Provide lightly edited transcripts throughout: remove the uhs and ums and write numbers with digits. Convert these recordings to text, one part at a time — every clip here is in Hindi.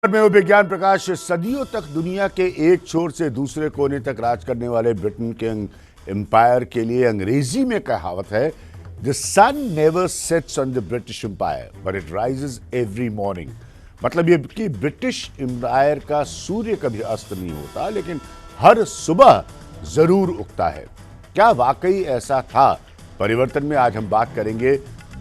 में वो विज्ञान प्रकाश सदियों तक दुनिया के एक छोर से दूसरे कोने तक राज करने वाले ब्रिटेन के एम्पायर के लिए अंग्रेजी में कहावत है, the sun never sets on the British empire but it rises every morning. मतलब ये कि ब्रिटिश एम्पायर का सूर्य कभी अस्त नहीं होता, लेकिन हर सुबह जरूर उगता है। क्या वाकई ऐसा था? परिवर्तन में आज हम बात करेंगे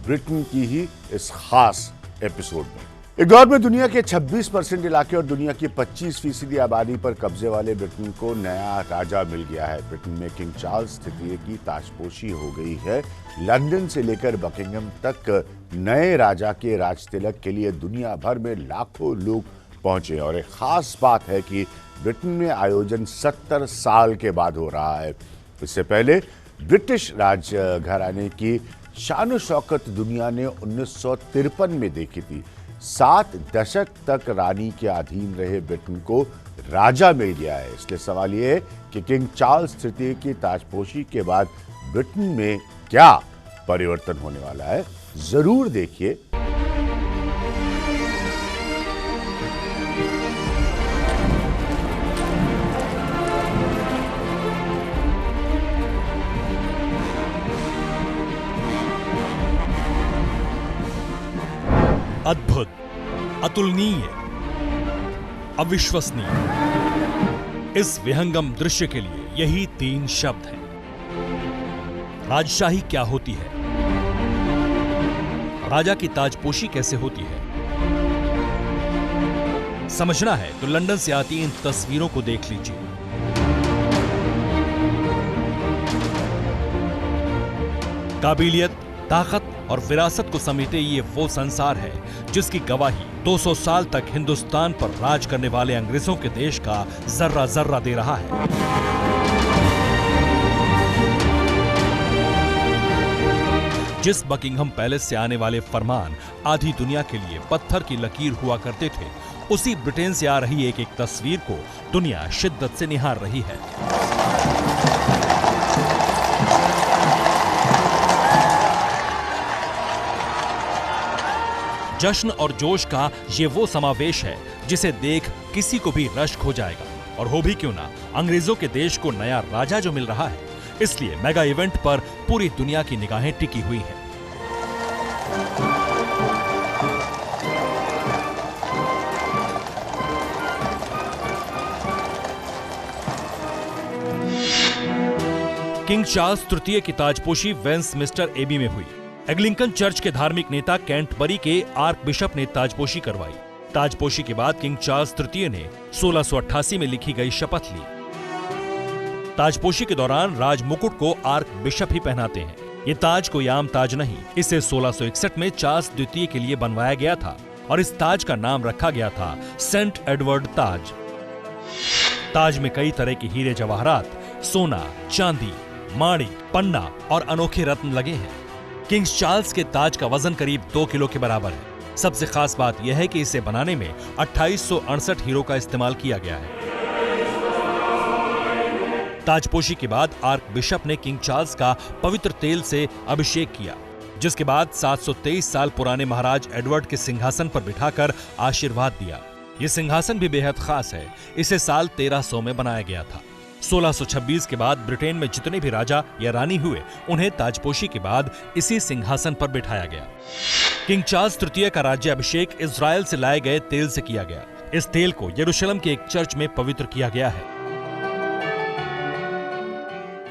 ब्रिटेन की ही इस खास एपिसोड में। एक दौर में दुनिया के 26% इलाके और दुनिया की 25% आबादी पर कब्जे वाले ब्रिटेन को नया राजा मिल गया है। ब्रिटेन में किंग चार्ल्स तृतीय की ताजपोशी हो गई है। लंदन से लेकर बकिंघम तक नए राजा के राज तिलक के लिए दुनिया भर में लाखों लोग पहुंचे। और एक खास बात है कि ब्रिटेन में आयोजन 70 साल के बाद हो रहा है। इससे पहले ब्रिटिश राज घराने की शान शौकत दुनिया ने 1953 में देखी थी। 7 दशक तक रानी के अधीन रहे ब्रिटेन को राजा मिल गया है। इसलिए सवाल यह है कि किंग चार्ल्स तृतीय की ताजपोशी के बाद ब्रिटेन में क्या परिवर्तन होने वाला है, जरूर देखिए। अद्भुत, अतुलनीय, अविश्वसनीय, इस विहंगम दृश्य के लिए यही 3 शब्द हैं। राजशाही क्या होती है? राजा की ताजपोशी कैसे होती है? समझना है तो लंदन से आती इन तस्वीरों को देख लीजिए। काबिलियत, ताकत और विरासत को समेटे ये वो संसार है जिसकी गवाही 200 साल तक हिंदुस्तान पर राज करने वाले अंग्रेजों के देश का जर्रा जर्रा दे रहा है। जिस बकिंघम पैलेस से आने वाले फरमान आधी दुनिया के लिए पत्थर की लकीर हुआ करते थे, उसी ब्रिटेन से आ रही एक एक तस्वीर को दुनिया शिद्दत से निहार रही है। जश्न और जोश का ये वो समावेश है जिसे देख किसी को भी रश्क हो जाएगा। और हो भी क्यों ना, अंग्रेजों के देश को नया राजा जो मिल रहा है, इसलिए मेगा इवेंट पर पूरी दुनिया की निगाहें टिकी हुई हैं। किंग चार्ल्स तृतीय की ताजपोशी वेस्टमिंस्टर एबी में हुई। एंग्लिकन चर्च के धार्मिक नेता कैंटबरी के आर्क बिशप ने ताजपोशी करवाई। ताजपोशी के बाद किंग चार्ल्स तृतीय ने 1688 में लिखी गई शपथ ली। ताजपोशी के दौरान राज मुकुट को आर्क बिशप ही पहनाते हैं। ये ताज कोई आम ताज नहीं, इसे 1661 में चार्ल्स द्वितीय के लिए बनवाया गया था और इस ताज का नाम रखा गया था सेंट एडवर्ड ताज। ताज में कई तरह के हीरे जवाहरात, सोना, चांदी, माणिक, पन्ना और अनोखे रत्न लगे हैं। किंग चार्ल्स के ताज का वजन करीब 2 किलो के बराबर है। सबसे खास बात यह है कि इसे बनाने में 2868 हीरो का इस्तेमाल किया गया है। ताजपोशी के बाद आर्क बिशप ने किंग चार्ल्स का पवित्र तेल से अभिषेक किया, जिसके बाद 723 साल पुराने महाराज एडवर्ड के सिंहासन पर बिठाकर आशीर्वाद दिया। यह सिंहासन भी बेहद खास है। इसे साल 1300 में बनाया गया था। 1626 के बाद ब्रिटेन में जितने भी राजा या रानी हुए, उन्हें ताजपोशी के बाद इसी सिंहासन पर बिठाया गया। किंग चार्ल्स तृतीय का राज्याभिषेक इजराइल से लाए गए तेल से किया गया। इस तेल को यरूशलेम के एक चर्च में पवित्र किया गया है।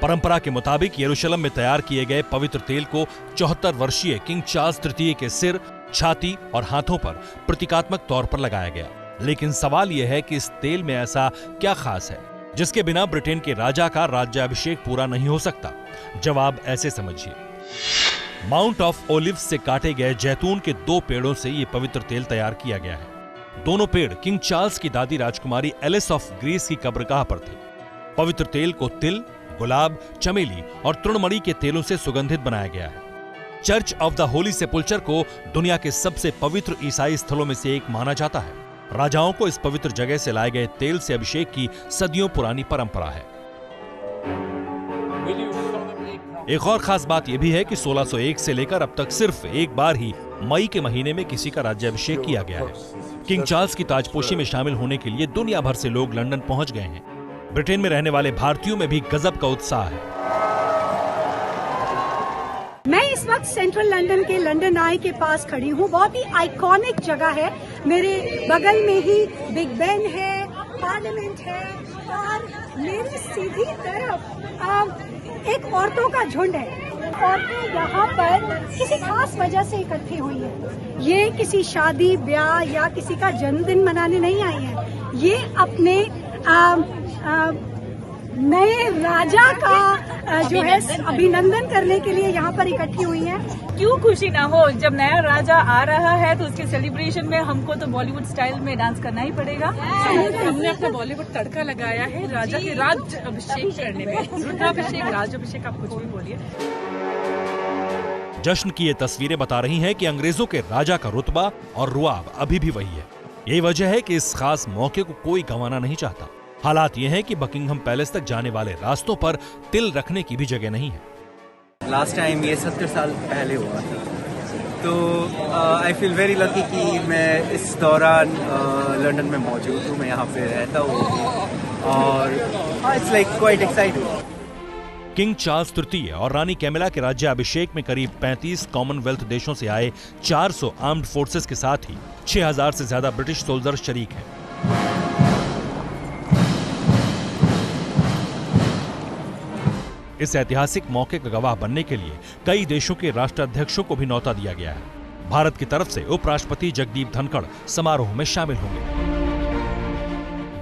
परंपरा के मुताबिक यरूशलेम में तैयार किए गए पवित्र तेल को 74 वर्षीय किंग चार्ल्स तृतीय के सिर, छाती और हाथों पर प्रतीकात्मक तौर पर लगाया गया। लेकिन सवाल यह है कि इस तेल में ऐसा क्या खास है जिसके बिना ब्रिटेन के राजा का राज्याभिषेक पूरा नहीं हो सकता? जवाब ऐसे समझिए। माउंट ऑफ ओलिव्स से काटे गए जैतून के 2 पेड़ों से यह पवित्र तेल तैयार किया गया है। दोनों पेड़ किंग चार्ल्स की दादी राजकुमारी एलिस ऑफ ग्रीस की कब्रगाह पर थे। पवित्र तेल को तिल, गुलाब, चमेली और तृणमणि के तेलों से सुगंधित बनाया गया है। चर्च ऑफ द होली सेपुल्चर को दुनिया के सबसे पवित्र ईसाई स्थलों में से एक माना जाता है। राजाओं को इस पवित्र जगह से लाए गए तेल से अभिषेक की सदियों पुरानी परंपरा है। एक और खास बात यह भी है कि 1601 से लेकर अब तक सिर्फ एक बार ही मई के महीने में किसी का राज्याभिषेक किया गया है। किंग चार्ल्स की ताजपोशी में शामिल होने के लिए दुनिया भर से लोग लंदन पहुंच गए हैं। ब्रिटेन में रहने वाले भारतीयों में भी गजब का उत्साह है। मैं इस वक्त सेंट्रल लंदन के लंदन आई के पास खड़ी हूँ। बहुत ही आइकॉनिक जगह है। मेरे बगल में ही बिग बेन है, पार्लियामेंट है और मेरी सीधी तरफ एक औरतों का झुंड है। औरतें यहाँ पर किसी खास वजह से इकट्ठी हुई हैं। ये किसी शादी ब्याह या किसी का जन्मदिन मनाने नहीं आई हैं। ये अपने नए राजा का जो है अभिनंदन करने के लिए यहाँ पर इकट्ठी हुई हैं। क्यों खुशी ना हो, जब नया राजा आ रहा है तो उसके सेलिब्रेशन में हमको तो बॉलीवुड स्टाइल में डांस करना ही पड़ेगा। हमने अपना बॉलीवुड तड़का लगाया है राजा के राज अभिषेक करने में। रुद्राभिषेक, राज अभिषेक, आप कुछ भी बोलिए। जश्न की ये तस्वीरें बता रही हैं कि अंग्रेजों के राजा का रुतबा और रुआब अभी भी वही है। यही वजह है कि इस खास मौके को कोई गंवाना नहीं चाहता। हालात ये हैं कि बकिंघम पैलेस तक जाने वाले रास्तों पर तिल रखने की भी जगह नहीं है। लास्ट टाइम ये 70 साल पहले हुआ था, तो आई फील वेरी लकी कि मैं इस दौरान लंदन में मौजूद हूँ। मैं यहाँ पे रहता हूँ और it's like quite exciting. King Charles तृतीय और रानी कैमिला के राज्याभिषेक में करीब 35 कॉमनवेल्थ देशों से आए 400 आर्म्ड फोर्सेस के साथ ही 6000 से ज्यादा ब्रिटिश सोल्जर शरीक हैं। इस ऐतिहासिक मौके का गवाह बनने के लिए कई देशों के राष्ट्राध्यक्षों को भी न्यौता दिया गया है। भारत की तरफ से उपराष्ट्रपति जगदीप धनखड़ समारोह में शामिल होंगे।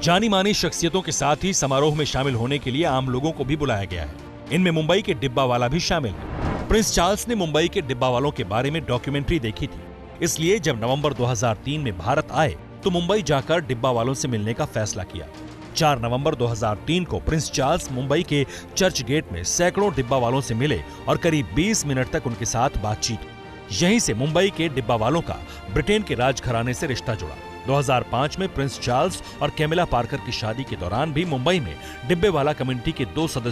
जानी मानी शख्सियतों के साथ ही समारोह में शामिल होने के लिए आम लोगों को भी बुलाया गया है। इनमें मुंबई के डिब्बावाला भी शामिल है। प्रिंस चार्ल्स ने मुंबई के डिब्बावालों के बारे में डॉक्यूमेंट्री देखी थी, इसलिए जब नवंबर 2003 में भारत आए तो मुंबई जाकर डिब्बावालों से मिलने का फैसला किया। 4 नवंबर 2003 को प्रिंस चार्ल्स मुंबई के चर्च गेट में सैकड़ों डिब्बावालों से मिले और करीब 20 मिनट तक उनके साथ बातचीत हुई। यहीं से मुंबई के डिब्बावालों का ब्रिटेन के राजघराने से रिश्ता जुड़ा। 2005 में प्रिंस चार्ल्स और कैमिला पार्कर की शादी के दौरान भी मुंबई में डिब्बेवाला कम्युनिटी के 2 सदस्य